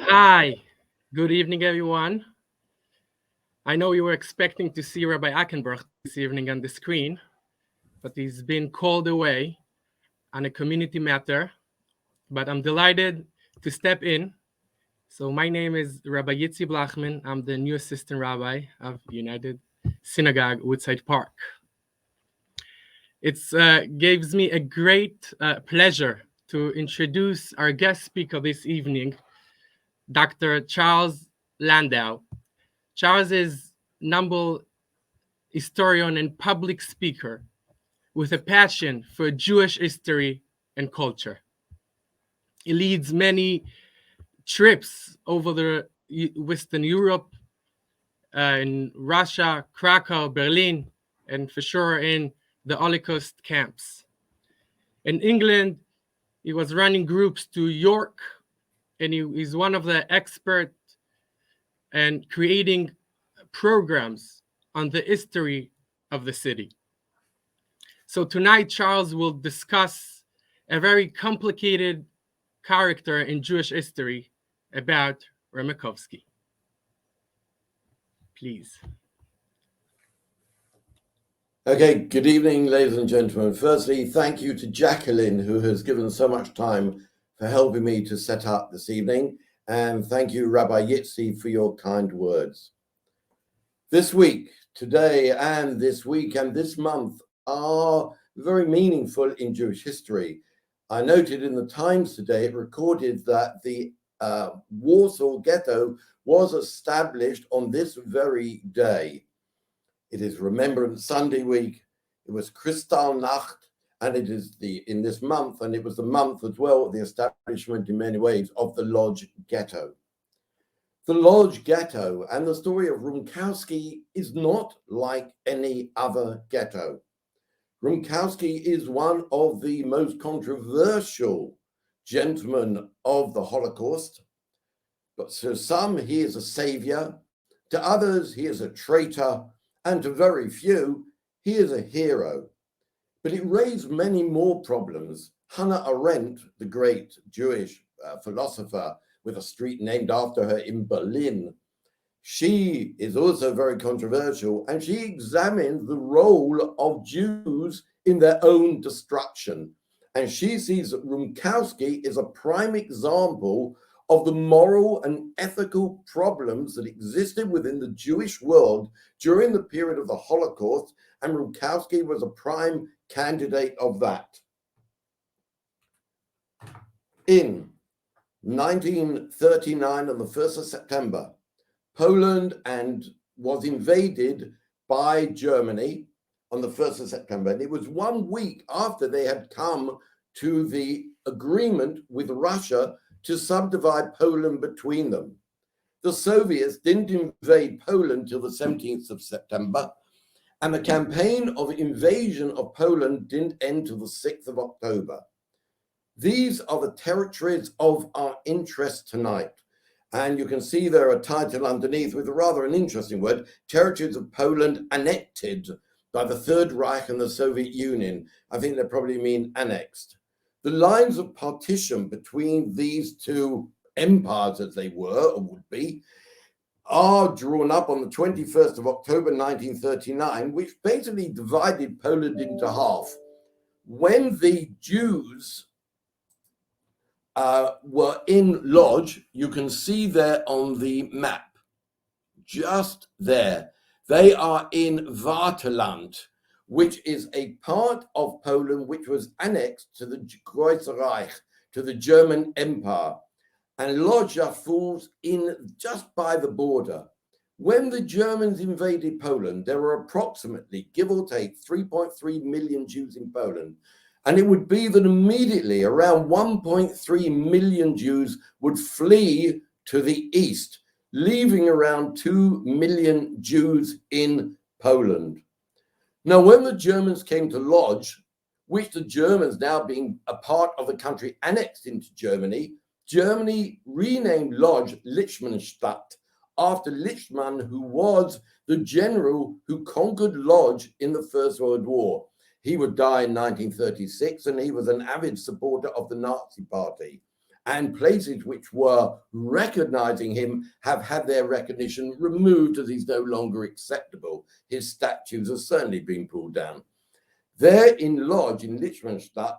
Hi, good evening, everyone. I know you were expecting to see Rabbi Achenbach this evening on the screen, but he's been called away on a community matter. But I'm delighted to step in. So my name is Rabbi Yitzi Blachman. I'm the new assistant rabbi of United Synagogue, Woodside Park. It gives me a great pleasure to introduce our guest speaker this evening, Dr. Charles Landau. Charles is Numble historian and public speaker with a passion for Jewish history and culture. He leads many trips over the Western Europe, in Russia, Krakow, Berlin, and for sure in the Holocaust camps. In England, he was running groups to York, and he's one of the experts and creating programs on the history of the city. So tonight, Charles will discuss a very complicated character in Jewish history about Rumkowski. Please. Okay, good evening, ladies and gentlemen. Firstly, thank you to Jacqueline, who has given so much time for helping me to set up this evening. And thank you, Rabbi Yitzi, for your kind words. This week, today, and this week, and this month are very meaningful in Jewish history. I noted in the Times today, it recorded that the Warsaw Ghetto was established on this very day. It is Remembrance Sunday week. It was Kristallnacht, and it is in this month, and it was the month as well, the establishment in many ways of the Lodz Ghetto. The Lodz Ghetto and the story of Rumkowski is not like any other ghetto. Rumkowski is one of the most controversial gentlemen of the Holocaust, but to some he is a savior, to others he is a traitor, and to very few, he is a hero. But it raised many more problems. Hannah Arendt, the great Jewish philosopher with a street named after her in Berlin, she is also very controversial, and she examined the role of Jews in their own destruction. And she sees that Rumkowski is a prime example of the moral and ethical problems that existed within the Jewish world during the period of the Holocaust, and Rumkowski was a prime candidate of that. In 1939, on the 1st of September, Poland was invaded by Germany on the 1st of September, and it was 1 week after they had come to the agreement with Russia to subdivide Poland between them. The Soviets didn't invade Poland till the 17th of September, and the campaign of invasion of Poland didn't end till the 6th of October. These are the territories of our interest tonight. And you can see there a title underneath with rather an interesting word, Territories of Poland Annexed by the Third Reich and the Soviet Union. I think they probably mean annexed. The lines of partition between these two empires, as they were or would be, are drawn up on the 21st of October 1939, which basically divided Poland into half. When the Jews were in Lodz, you can see there on the map, just there, they are in Vaterland, which is a part of Poland which was annexed to the Große Reich, to the German Empire. And Lodz falls in just by the border. When the Germans invaded Poland, there were approximately, give or take, 3.3 million Jews in Poland. And it would be that immediately around 1.3 million Jews would flee to the east, leaving around 2 million Jews in Poland. Now, when the Germans came to Lodz, which the Germans now being a part of the country annexed into Germany, Germany renamed Lodz Lichtenstadt after Lichtmann, who was the general who conquered Lodz in the First World War. He would die in 1936, and he was an avid supporter of the Nazi Party. and places which were recognizing him have had their recognition removed as he's no longer acceptable. His statues have certainly been pulled down. There in Lodz, in Liechtenstein,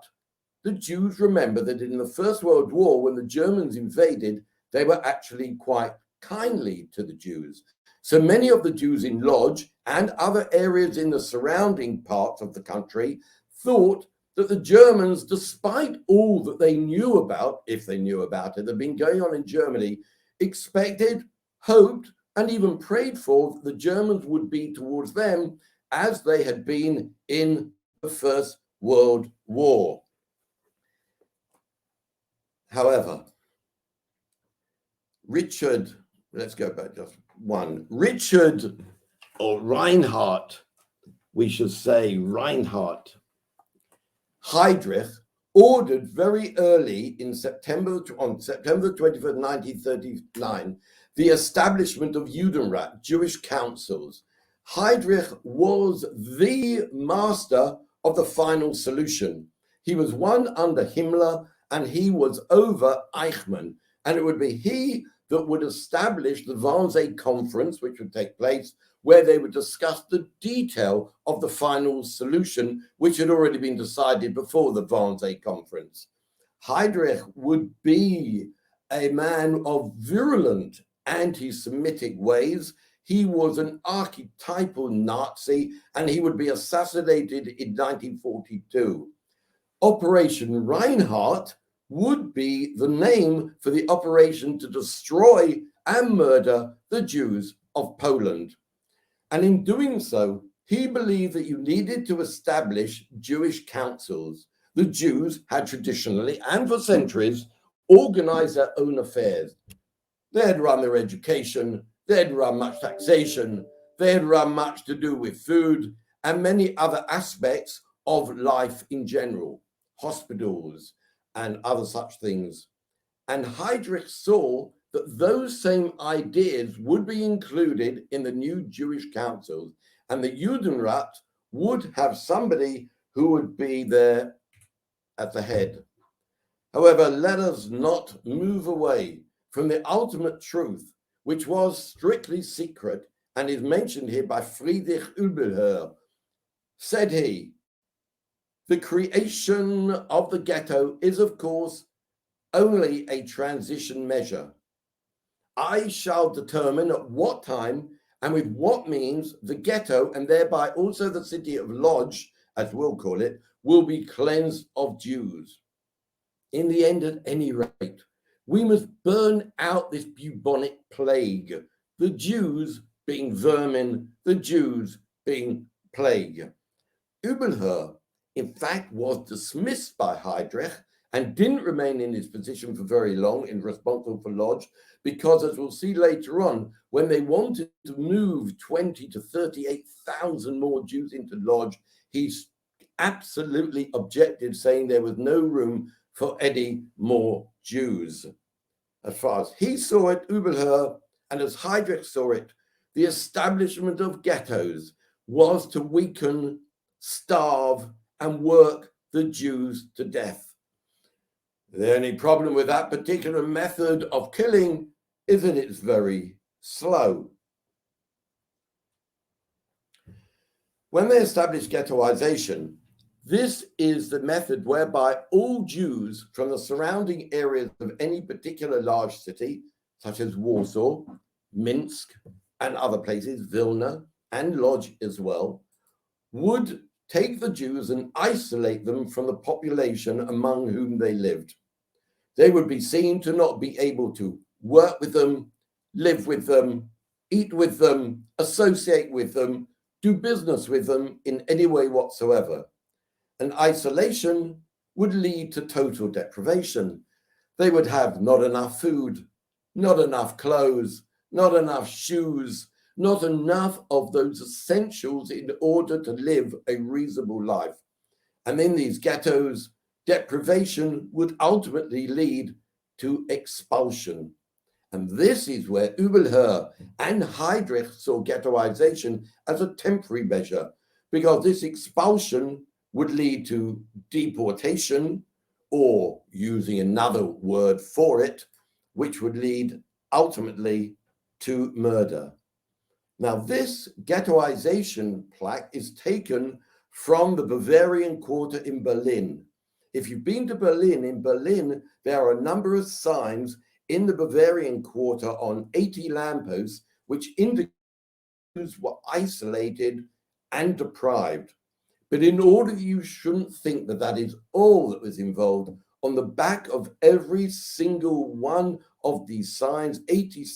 the Jews remember that in the First World War, when the Germans invaded, they were actually quite kindly to the Jews. So many of the Jews in Lodz and other areas in the surrounding parts of the country thought that the Germans, despite all that they knew about, if they knew about it, that had been going on in Germany, expected, hoped, and even prayed for that the Germans would be towards them as they had been in the First World War. However, Richard, let's go back just one. Richard, or Reinhard, we should say Reinhard Heydrich, ordered very early on September 21st, 1939, the establishment of Judenrat, Jewish councils. Heydrich was the master of the final solution. He was one under Himmler, and he was over Eichmann, and it would be he that would establish the Wannsee Conference, which would take place, where they would discuss the detail of the final solution, which had already been decided before the Wannsee Conference. Heydrich would be a man of virulent anti-Semitic ways. He was an archetypal Nazi, and he would be assassinated in 1942. Operation Reinhardt would be the name for the operation to destroy and murder the Jews of Poland. And in doing so, he believed that you needed to establish Jewish councils. The Jews had traditionally and for centuries organized their own affairs. They had run their education, they had run much taxation, they had run much to do with food and many other aspects of life in general, hospitals and other such things. And Heydrich saw that those same ideas would be included in the new Jewish councils, and the Judenrat would have somebody who would be there at the head. However, let us not move away from the ultimate truth, which was strictly secret and is mentioned here by Friedrich Übelher. Said he, the creation of the ghetto is, of course, only a transition measure. I shall determine at what time and with what means the ghetto, and thereby also the city of Lodz, as we'll call it, will be cleansed of Jews. In the end, at any rate, we must burn out this bubonic plague, the Jews being vermin, the Jews being plague. Übelher, in fact, was dismissed by Heydrich and didn't remain in his position for very long in responsible for Lodz, because as we'll see later on, when they wanted to move 20 to 38,000 more Jews into Lodz, he absolutely objected, saying there was no room for any more Jews. As far as he saw it, Übelher, and as Heydrich saw it, the establishment of ghettos was to weaken, starve, and work the Jews to death. The only problem with that particular method of killing is that it's very slow. When they established ghettoization, this is the method whereby all Jews from the surrounding areas of any particular large city, such as Warsaw, Minsk, and other places, Vilna, and Lodz as well, would take the Jews and isolate them from the population among whom they lived. They would be seen to not be able to work with them, live with them, eat with them, associate with them, do business with them in any way whatsoever. And isolation would lead to total deprivation. They would have not enough food, not enough clothes, not enough shoes, not enough of those essentials in order to live a reasonable life. And in these ghettos, deprivation would ultimately lead to expulsion. And this is where Übelher and Heydrich saw ghettoization as a temporary measure, because this expulsion would lead to deportation or using another word for it, which would lead ultimately to murder. Now, this ghettoization plaque is taken from the Bavarian Quarter in Berlin. If you've been to Berlin, in Berlin, there are a number of signs in the Bavarian Quarter on 80 lampposts, which indicate Jews were isolated and deprived. But in order, you shouldn't think that that is all that was involved. On the back of every single one of these signs, 80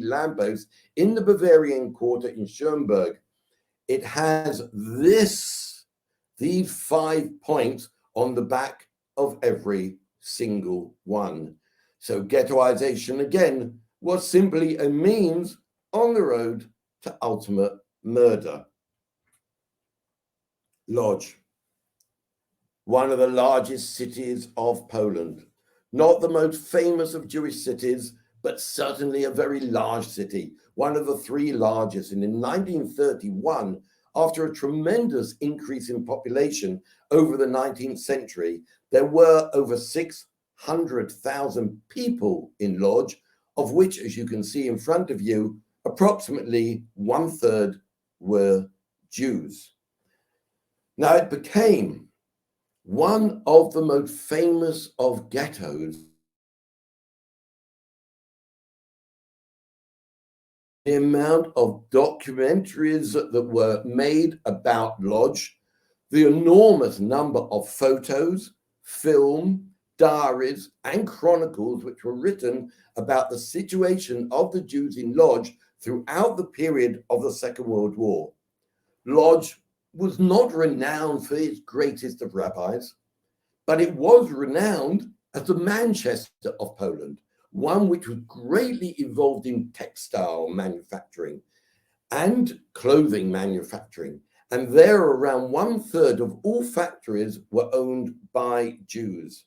lampposts in the Bavarian Quarter in Schoenberg, it has these 5 points on the back of every single one. So ghettoization, again, was simply a means on the road to ultimate murder. Lodz, one of the largest cities of Poland, not the most famous of Jewish cities, but certainly a very large city, one of the 3 largest. And in 1931, after a tremendous increase in population over the 19th century, there were over 600,000 people in Lodz, of which, as you can see in front of you, approximately 1/3 were Jews. Now, it became one of the most famous of ghettos. The amount of documentaries that were made about Lodz, the enormous number of photos, film, diaries, and chronicles which were written about the situation of the Jews in Lodz throughout the period of the Second World War. Lodz was not renowned for its greatest of rabbis, but it was renowned as the Manchester of Poland, one which was greatly involved in textile manufacturing and clothing manufacturing. And there, around 1/3 of all factories were owned by Jews.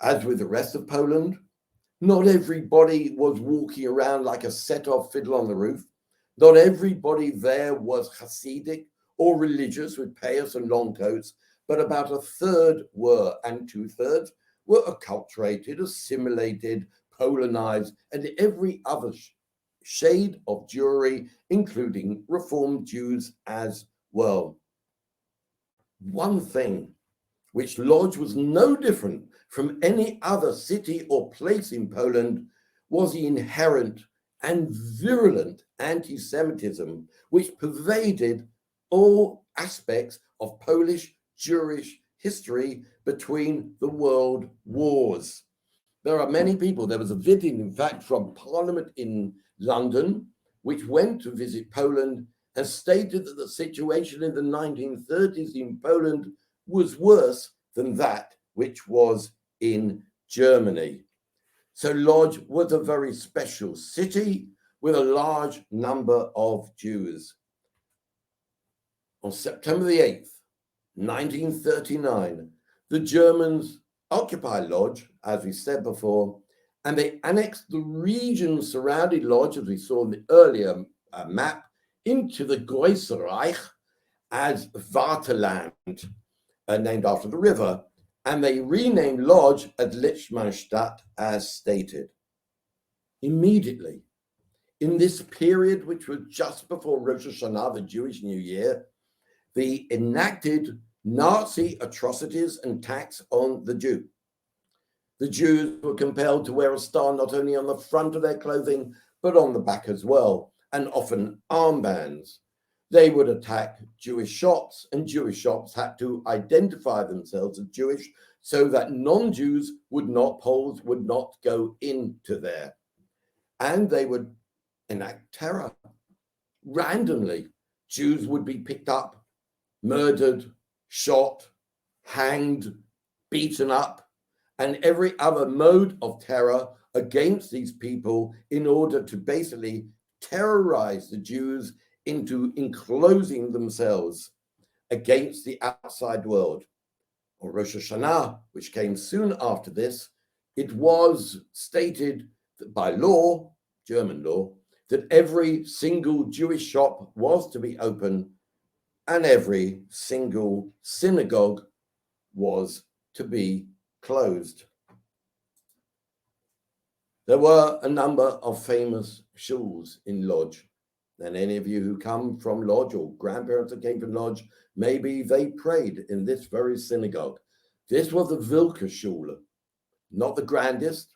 As with the rest of Poland, not everybody was walking around like a set-off fiddle on the roof. Not everybody there was Hasidic or religious with payas and long coats, but about 1/3 were, and 2/3 were acculturated, assimilated, Polonized, and every other shade of Jewry, including Reformed Jews as well. One thing which Lodz was no different from any other city or place in Poland was the inherent and virulent anti-Semitism which pervaded all aspects of Polish Jewish history between the world wars. There are many people. There was a video, in fact, from Parliament in London, which went to visit Poland and stated that the situation in the 1930s in Poland was worse than that which was in Germany. So Lodz was a very special city with a large number of Jews. On September the 8th, 1939, the Germans occupied Lodz, as we said before, and they annexed the region surrounding Lodz, as we saw in the earlier map, into the Große Reich as Vaterland, named after the river, and they renamed Lodz as Lichtenstadt, as stated. Immediately, in this period, which was just before Rosh Hashanah, the Jewish New Year, they enacted Nazi atrocities and attacks on the Jew. The Jews were compelled to wear a star not only on the front of their clothing, but on the back as well, and often armbands. They would attack Jewish shops, and Jewish shops had to identify themselves as Jewish so that non-Jews would not go into there. And they would enact terror. Randomly, Jews would be picked up, murdered, shot, hanged, beaten up, and every other mode of terror against these people in order to basically terrorize the Jews into enclosing themselves against the outside world. On Rosh Hashanah, which came soon after this, it was stated that by law, German law, that every single Jewish shop was to be open and every single synagogue was to be closed. There were a number of famous shuls in Lodz. And any of you who come from Lodz or grandparents that came from Lodz, maybe they prayed in this very synagogue. This was the Vilka Shul, not the grandest,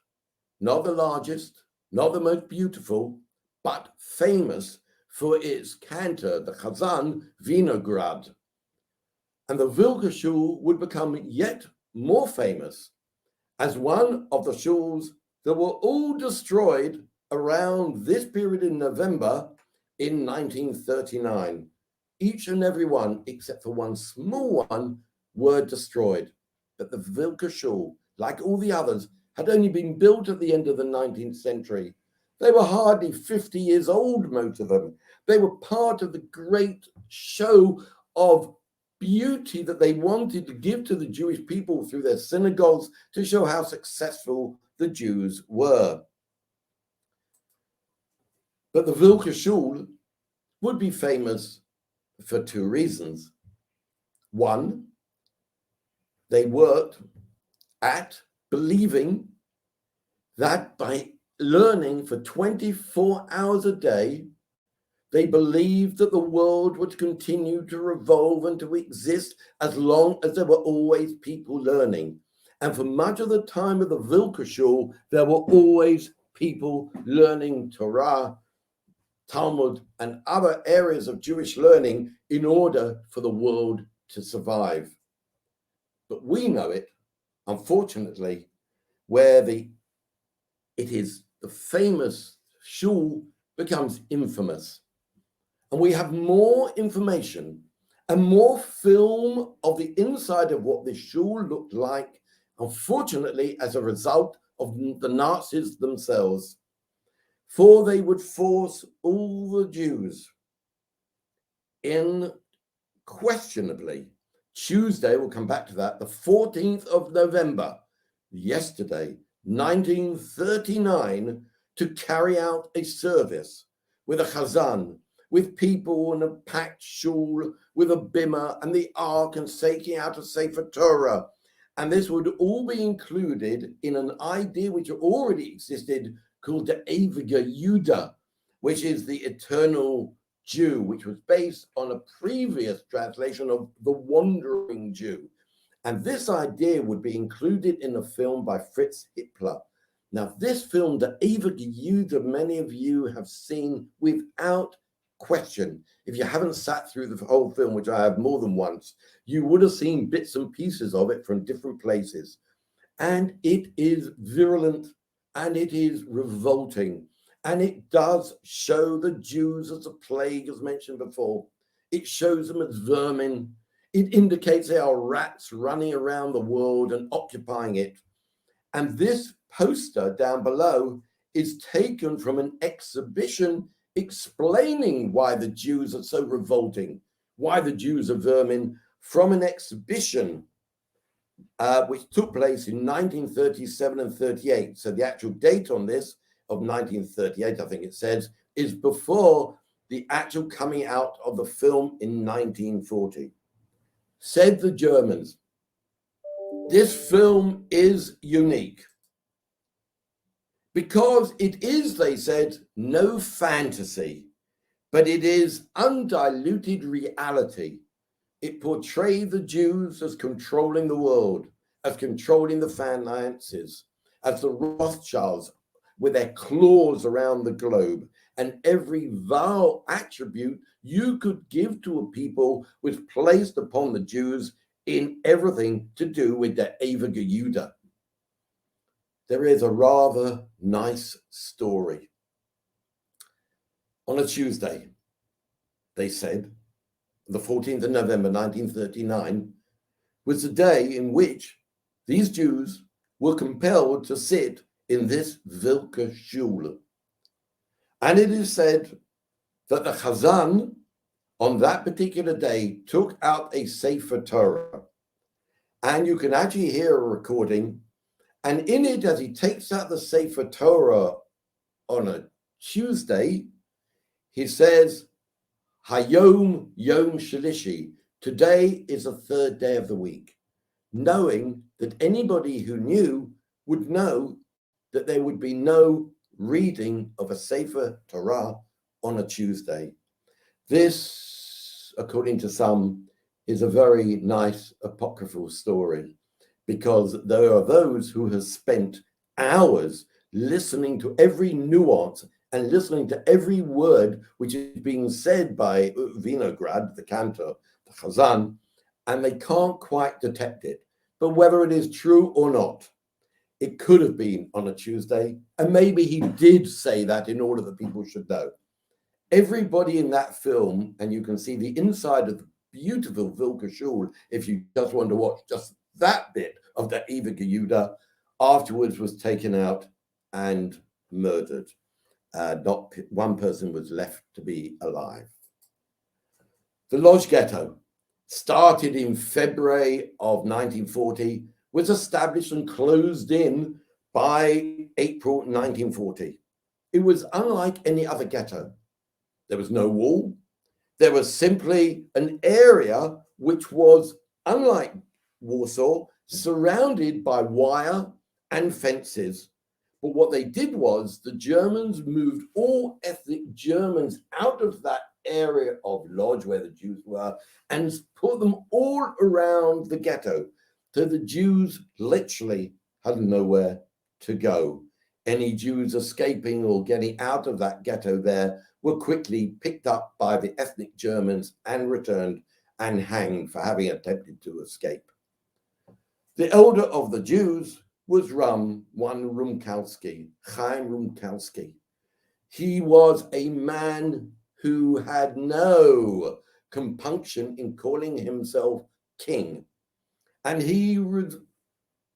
not the largest, not the most beautiful, but famous for its cantor, the Chazan Vinograd. And the Vilka Shul would become yet more famous as one of the shuls that were all destroyed around this period in November in 1939. Each and every one, except for one small one, were destroyed. But the Vilka Shul, like all the others, had only been built at the end of the 19th century. They were hardly 50 years old, most of them. They were part of the great show of beauty that they wanted to give to the Jewish people through their synagogues to show how successful the Jews were. But the Vilka Shul would be famous for two reasons. One, they worked at believing that by learning for 24 hours a day, they believed that the world would continue to revolve and to exist as long as there were always people learning. And for much of the time of the Vilka Shul, there were always people learning Torah, Talmud, and other areas of Jewish learning in order for the world to survive. But we know it, unfortunately, where it is the famous shul becomes infamous. And we have more information and more film of the inside of what this shul looked like, unfortunately, as a result of the Nazis themselves. For they would force all the Jews in, questionably, Tuesday, we'll come back to that, the 14th of November, yesterday, 1939, to carry out a service with a chazan, with people in a packed shul, with a bimah and the ark and taking out a Sefer Torah. And this would all be included in an idea which already existed called the Ewiger Jude, which is the eternal Jew, which was based on a previous translation of the Wandering Jew. And this idea would be included in a film by Fritz Hippler. Now, this film, the Ewiger Jude, many of you have seen without question. If you haven't sat through the whole film, which I have more than once, you would have seen bits and pieces of it from different places. And it is virulent and it is revolting. And it does show the Jews as a plague, as mentioned before. It shows them as vermin. It indicates they are rats running around the world and occupying it. And this poster down below is taken from an exhibition explaining why the Jews are so revolting, why the Jews are vermin, from an exhibition which took place in 1937 and 38. So the actual date on this of 1938, I think it says, is before the actual coming out of the film in 1940. Said the Germans, this film is unique because it is, they said, no fantasy, but it is undiluted reality. It portrayed the Jews as controlling the world, as controlling the finances, as the Rothschilds with their claws around the globe, and every vile attribute you could give to a people was placed upon the Jews in everything to do with their Ewiger Jude. There is a rather nice story. On a Tuesday, they said, the 14th of November 1939, was the day in which these Jews were compelled to sit in this Vilka Shul. And it is said that the Chazan on that particular day took out a Sefer Torah. And you can actually hear a recording. And in it, as he takes out the Sefer Torah on a Tuesday, he says, Hayom Yom Shalishi. Today is the third day of the week. knowing that anybody who knew would know that there would be no reading of a Sefer Torah on a Tuesday. This, according to some, is a very nice apocryphal story, because there are those who have spent hours listening to every nuance and listening to every word which is being said by Vinograd, the cantor, the Chazan, and they can't quite detect it. But whether it is true or not, it could have been on a Tuesday, and maybe he did say that in order that people should know. Everybody in that film, and you can see the inside of the beautiful Vilka Shul, if you just want to watch just that bit of the Eva Yehuda, afterwards was taken out and murdered. Not one person was left to be alive. The Lodz Ghetto, started in February of 1940, was established and closed in by April 1940. It was unlike any other ghetto. There was no wall. There was simply an area which was, unlike Warsaw, surrounded by wire and fences. But what they did was the Germans moved all ethnic Germans out of that area of Lodz where the Jews were and put them all around the ghetto. So the Jews literally had nowhere to go. Any Jews escaping or getting out of that ghetto there were quickly picked up by the ethnic Germans and returned and hanged for having attempted to escape. The elder of the Jews was one Rumkowski, Chaim Rumkowski. He was a man who had no compunction in calling himself king. And he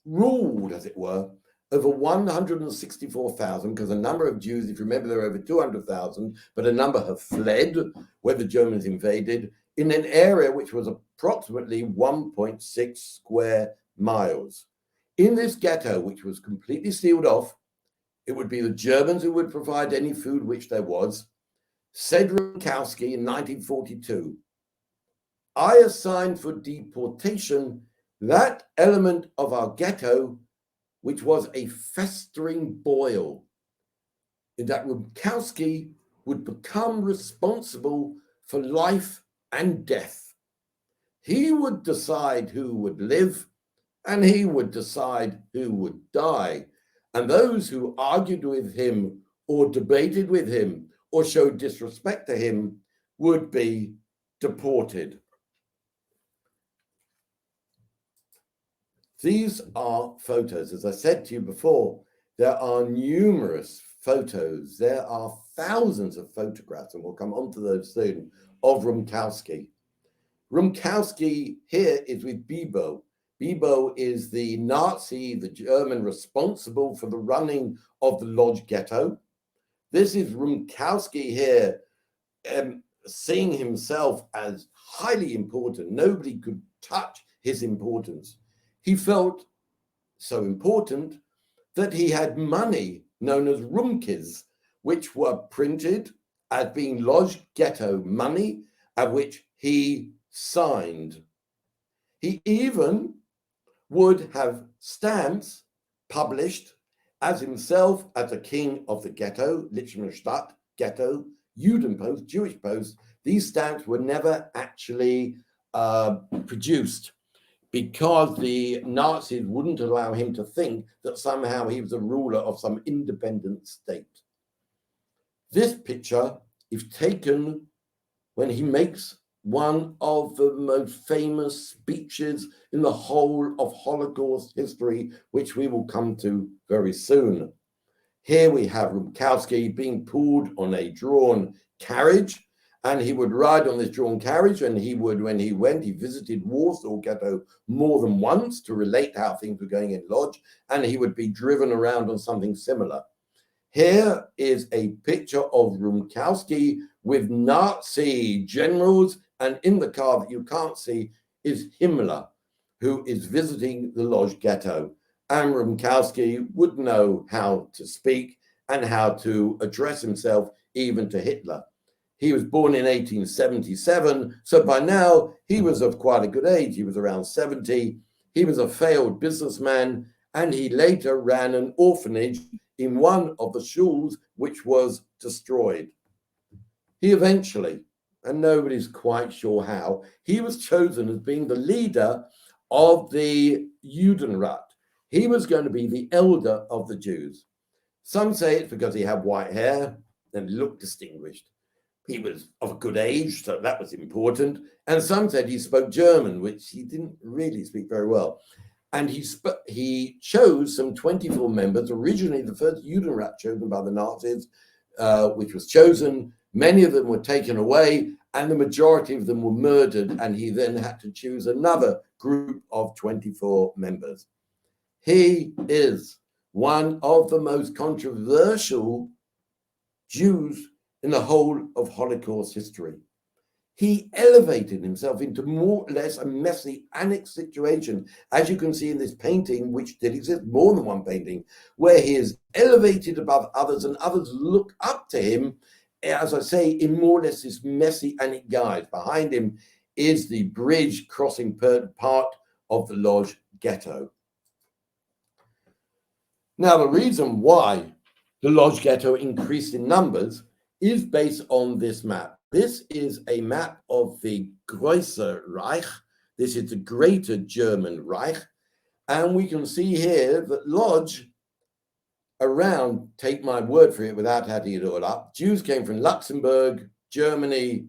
ruled, as it were, over 164,000, because a number of Jews, if you remember, there are over 200,000, but a number have fled when the Germans invaded, in an area which was approximately 1.6 square miles. In this ghetto, which was completely sealed off, it would be the Germans who would provide any food which there was. Said Rumkowski in 1942, I assigned for deportation that element of our ghetto which was a festering boil, in that Rumkowski would become responsible for life and death. He would decide who would live, and he would decide who would die. And those who argued with him or debated with him or showed disrespect to him would be deported. These are photos. As I said to you before, there are numerous photos. There are thousands of photographs, and we'll come on to those soon, of Rumkowski. Rumkowski here is with Bibo. Bibo is the Nazi, the German responsible for the running of the Lodz Ghetto. This is Rumkowski here, seeing himself as highly important. Nobody could touch his importance. He felt so important that he had money known as rumkis, which were printed as being Lodz Ghetto money, at which he signed. He even would have stamps published as himself as the king of the ghetto, Lichtenstadt ghetto, Judenpost, Jewish Post. These stamps were never actually produced, because the Nazis wouldn't allow him to think that somehow he was a ruler of some independent state. This picture is taken when he makes one of the most famous speeches in the whole of Holocaust history, which we will come to very soon. Here we have Rumkowski being pulled on a drawn carriage, and he would ride on this drawn carriage, and he would, when he went, he visited Warsaw Ghetto more than once to relate how things were going in Lodz, and he would be driven around on something similar. Here is a picture of Rumkowski with Nazi generals, and in the car that you can't see is Himmler, who is visiting the Lodz Ghetto. And Rumkowski would know how to speak and how to address himself even to Hitler. He was born in 1877, so by now he was of quite a good age. He was around 70. He was a failed businessman, and he later ran an orphanage in one of the shuls which was destroyed. He eventually, and nobody's quite sure how, he was chosen as being the leader of the Judenrat. He was going to be the elder of the Jews. Some say it's because he had white hair and looked distinguished. He was of a good age, so that was important. And some said he spoke German, which he didn't really speak very well. And he chose some 24 members, originally the first Judenrat chosen by the Nazis, which was chosen. Many of them were taken away, and the majority of them were murdered, and he then had to choose another group of 24 members. He is one of the most controversial Jews in the whole of Holocaust history. He elevated himself into more or less a messianic situation, as you can see in this painting, which did exist, more than one painting, where he is elevated above others and others look up to him, as I say, in more or less this messianic guise. Behind him is the bridge crossing part of the Lodz Ghetto. Now, the reason why the Lodz Ghetto increased in numbers is based on this map. This is a map of the Große Reich. This is the Greater German Reich. And we can see here that Lodz, around, take my word for it without adding it all up, Jews came from Luxembourg, Germany,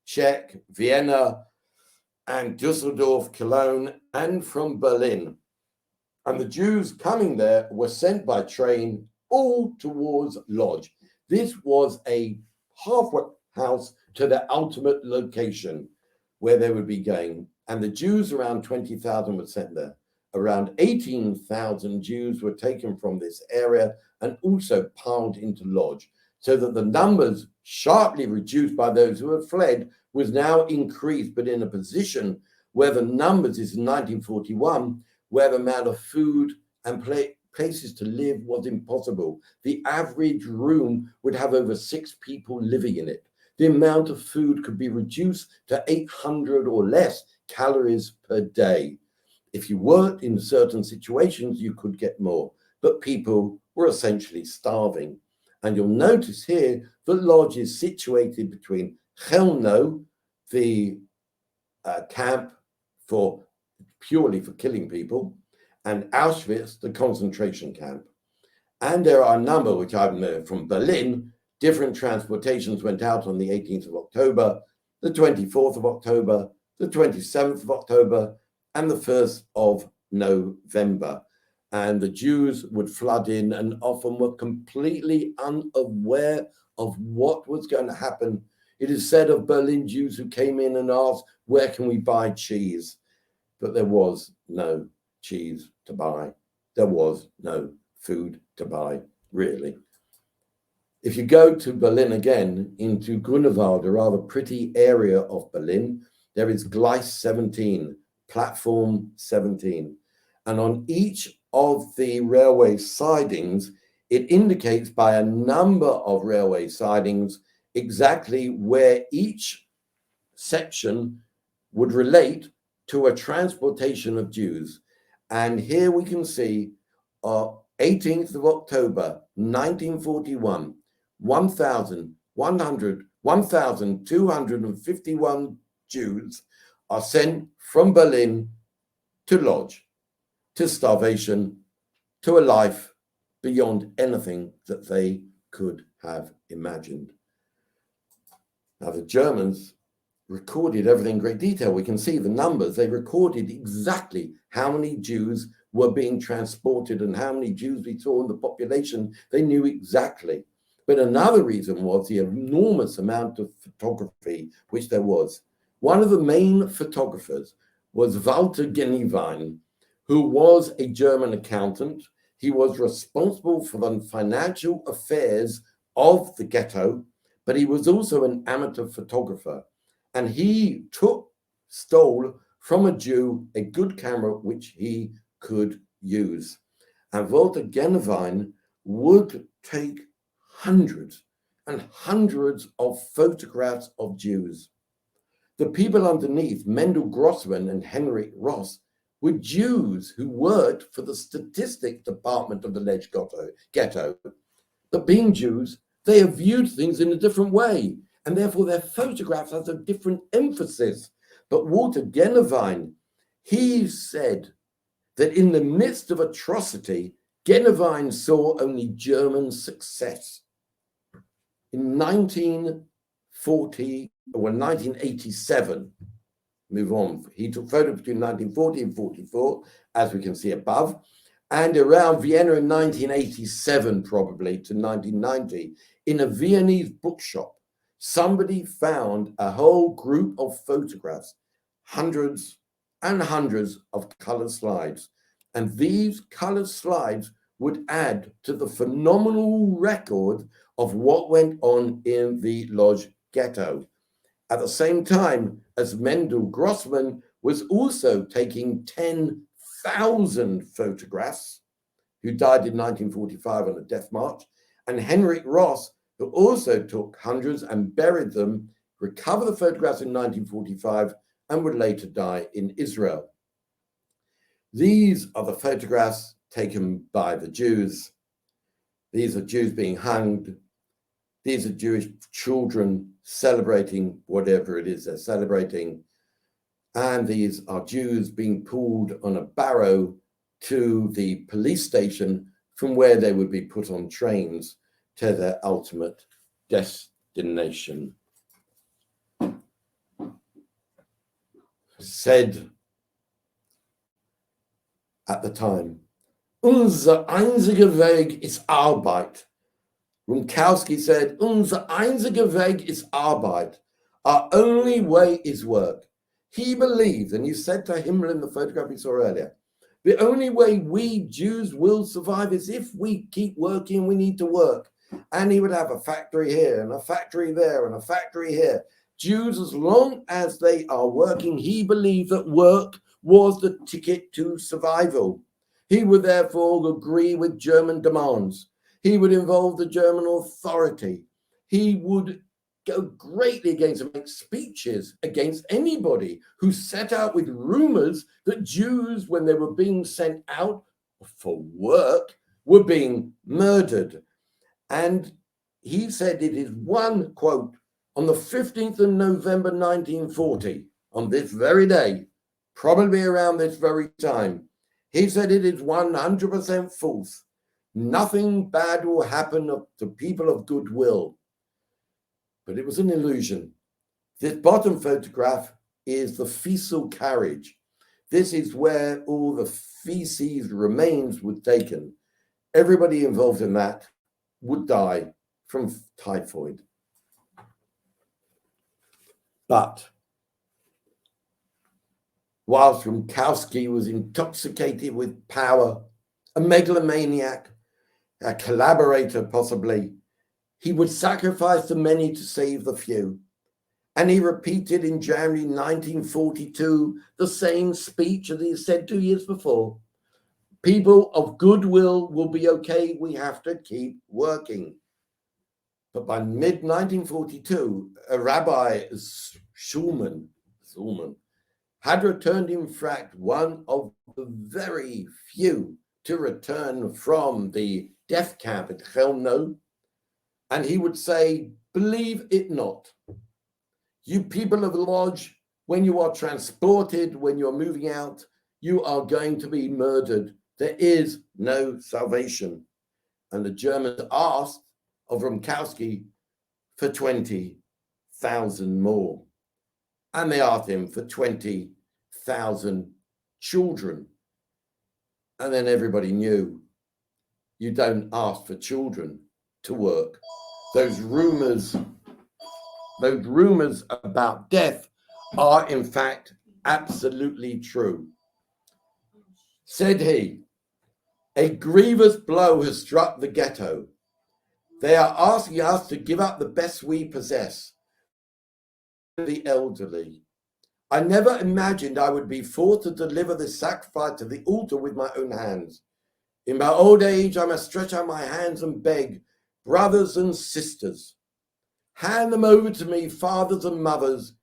Czech, Vienna, and Dusseldorf, Cologne, and from Berlin. And the Jews coming there were sent by train all towards Lodz. This was a halfway house to their ultimate location where they would be going. And the Jews, around 20,000, were sent there. Around 18,000 Jews were taken from this area and also piled into Lodz, so that the numbers, sharply reduced by those who had fled, was now increased, but in a position where the numbers is in 1941, where the amount of food and places to live was impossible. The average room would have over 6 people living in it. The amount of food could be reduced to 800 or less calories per day. If you worked in certain situations, you could get more, but people were essentially starving. And you'll notice here that Lodz is situated between Chelmno, the camp purely for killing people, and Auschwitz, the concentration camp. And there are a number, which I've known from Berlin. Different transportations went out on the 18th of October, the 24th of October, the 27th of October, and the 1st of November. And the Jews would flood in and often were completely unaware of what was going to happen. It is said of Berlin Jews who came in and asked, where can we buy cheese? But there was no cheese to buy. There was no food to buy, really. If you go to Berlin again, into Grunewald, a rather pretty area of Berlin, there is Gleis 17, platform 17. And on each of the railway sidings, it indicates by a number of railway sidings exactly where each section would relate to a transportation of Jews. And here we can see 18th of October, 1941, 1,251 Jews are sent from Berlin to Lodz, to starvation, to a life beyond anything that they could have imagined. Now, the Germans recorded everything in great detail. We can see the numbers. They recorded exactly how many Jews were being transported and how many Jews we saw in the population. They knew exactly. But another reason was the enormous amount of photography which there was. One of the main photographers was Walter Gennewein, who was a German accountant. He was responsible for the financial affairs of the ghetto, but he was also an amateur photographer. And he stole from a Jew a good camera which he could use. And Walter Gennewein would take hundreds and hundreds of photographs of Jews. The people underneath, Mendel Grossman and Henrik Ross, were Jews who worked for the statistics department of the Lodz Ghetto. But being Jews, they have viewed things in a different way, and therefore their photographs have a different emphasis. But Walter Genevine, he said that in the midst of atrocity, Genevine saw only German success. In 1987, move on, he took photos between 1940 and 44, as we can see above, and around Vienna in 1987, probably to 1990, in a Viennese bookshop, somebody found a whole group of photographs, hundreds and hundreds of colored slides. And these colored slides would add to the phenomenal record of what went on in the Lodz Ghetto. At the same time as Mendel Grossman was also taking 10,000 photographs, who died in 1945 on a death march, and Henrik Ross, who also took hundreds and buried them, recovered the photographs in 1945 and would later die in Israel. These are the photographs taken by the Jews. These are Jews being hanged. These are Jewish children celebrating whatever it is they're celebrating. And these are Jews being pulled on a barrow to the police station from where they would be put on trains to their ultimate destination. Said at the time, unser einziger Weg ist Arbeit. Rumkowski said, unser einziger Weg ist Arbeit. Our only way is work. He believed, and he said to Himmler in the photograph we saw earlier, the only way we Jews will survive is if we keep working, we need to work. And he would have a factory here and a factory there and a factory here. Jews, as long as they are working, he believed that work was the ticket to survival. He would therefore agree with German demands. He would involve the German authority. He would go greatly against and make speeches against anybody who set out with rumors that Jews, when they were being sent out for work, were being murdered. And he said it is one quote, on the 15th of November 1940, on this very day, probably around this very time, he said it is 100% false. Nothing bad will happen to people of goodwill. But it was an illusion. This bottom photograph is the fecal carriage. This is where all the feces remains were taken. Everybody involved in that would die from typhoid. But whilst Rumkowski was intoxicated with power, a megalomaniac, a collaborator possibly, he would sacrifice the many to save the few. And he repeated in January 1942 the same speech as he said 2 years before. People of goodwill will be okay, we have to keep working. But by mid-1942, a Rabbi Schulman had returned, in fact, one of the very few to return from the death camp at Chelmno, and he would say, believe it not, you people of the Lodz, when you are transported, when you're moving out, you are going to be murdered. There is no salvation. And the Germans asked of Rumkowski for 20,000 more. And they asked him for 20,000 children. And then everybody knew you don't ask for children to work. Those rumors about death are in fact absolutely true. Said he, a grievous blow has struck the ghetto. They are asking us to give up the best we possess, the elderly. I never imagined I would be forced to deliver this sacrifice to the altar with my own hands. In my old age, I must stretch out my hands and beg, brothers and sisters, hand them over to me, fathers and mothers,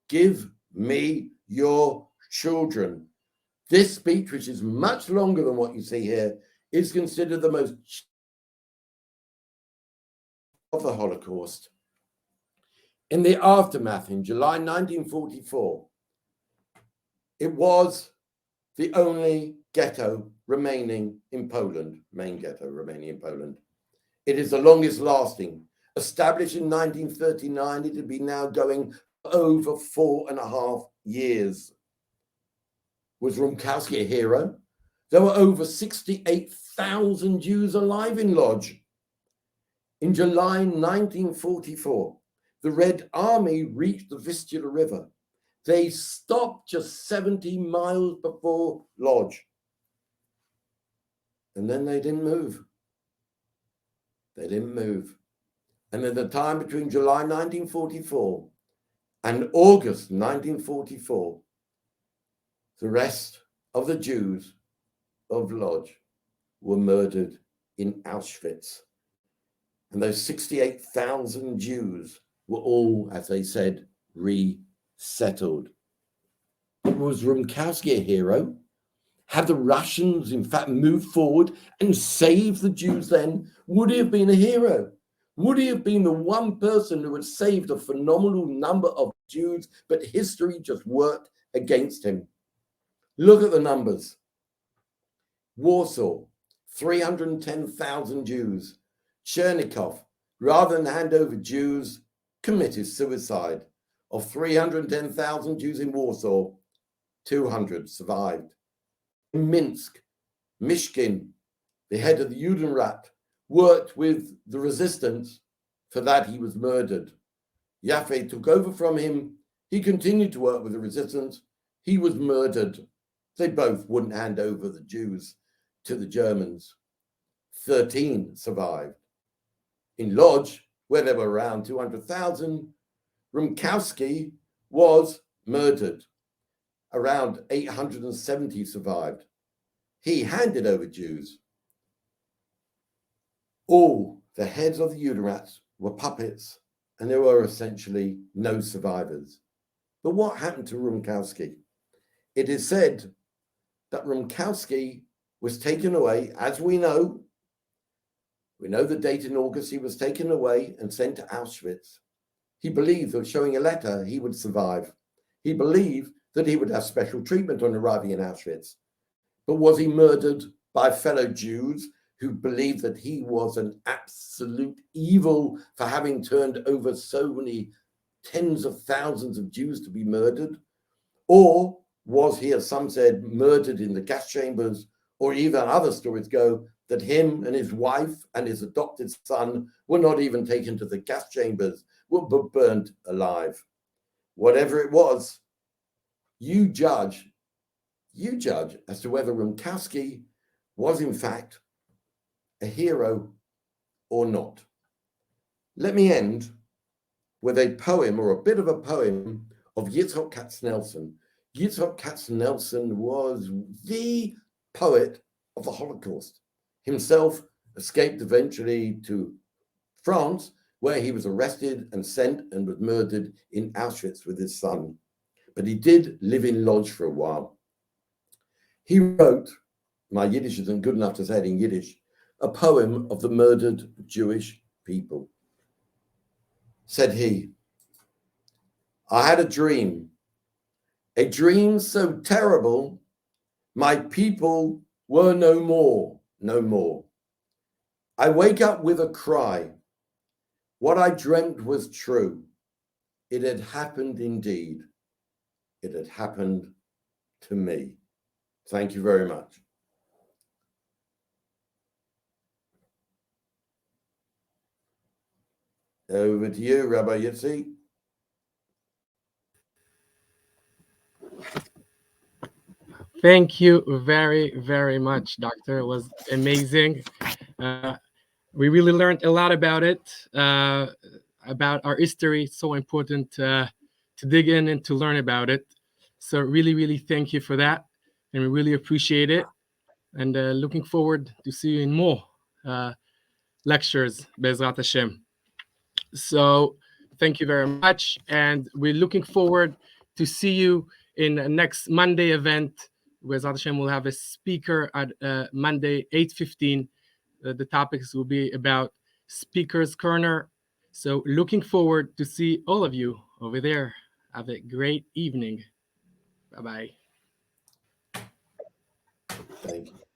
give me your children. This speech, which is much longer than what you see here, is considered the most of the Holocaust. In the aftermath, in July 1944, it was the only ghetto remaining in Poland, main ghetto remaining in Poland. It is the longest lasting. Established in 1939, it had been now going over 4.5 years. Was Rumkowski a hero? There were over 68,000 Jews alive in Lodz. In July 1944, the Red Army reached the Vistula River. They stopped just 70 miles before Lodz. And then they didn't move. They didn't move. And in the time between July 1944 and August 1944, the rest of the Jews of Lodz were murdered in Auschwitz. And those 68,000 Jews were all, as they said, resettled. Was Rumkowski a hero? Had the Russians, in fact, moved forward and saved the Jews then? Would he have been a hero? Would he have been the one person who had saved a phenomenal number of Jews, but history just worked against him? Look at the numbers. Warsaw, 310,000 Jews. Chernikov, rather than hand over Jews, committed suicide. Of 310,000 Jews in Warsaw, 200 survived. In Minsk, Mishkin, the head of the Judenrat, worked with the resistance. For that, he was murdered. Yaffe took over from him. He continued to work with the resistance. He was murdered. They both wouldn't hand over the Jews to the Germans. 13 survived. In Lodz, where there were around 200,000, Rumkowski was murdered. Around 870 survived. He handed over Jews. All the heads of the Judenrats were puppets, and there were essentially no survivors. But what happened to Rumkowski? It is said that Rumkowski was taken away, as we know the date in August, he was taken away and sent to Auschwitz. He believed that showing a letter, he would survive. He believed that he would have special treatment on arriving in Auschwitz. But was he murdered by fellow Jews who believed that he was an absolute evil for having turned over so many tens of thousands of Jews to be murdered? Or was he, as some said, murdered in the gas chambers? Or even other stories go that him and his wife and his adopted son were not even taken to the gas chambers, were burnt alive. Whatever it was, you judge as to whether Rumkowski was in fact a hero or not. Let me end with a poem, or a bit of a poem, of Yitzhak Katznelson. Yitzhak Katznelson was the poet of the Holocaust. Himself escaped eventually to France, where he was arrested and sent and was murdered in Auschwitz with his son. But he did live in Lodz for a while. He wrote, my Yiddish isn't good enough to say it in Yiddish, a poem of the murdered Jewish people. Said he, I had a dream so terrible, my people were no more. I wake up with a cry. What I dreamt was true. It had happened indeed. It had happened to me. Thank you very much. Over to you, Rabbi Yitzi. Thank you very, very much, Doctor. It was amazing. We really learned a lot about it, about our history. It's so important to dig in and to learn about it. So really, really thank you for that. And we really appreciate it. And looking forward to see you in more lectures, Bezrat Hashem. So thank you very much. And we're looking forward to see you in the next Monday event Bezrat Hashem will have a speaker at Monday, 8:15. The topics will be about Speaker's Corner. So looking forward to see all of you over there. Have a great evening. Bye-bye. Thank you.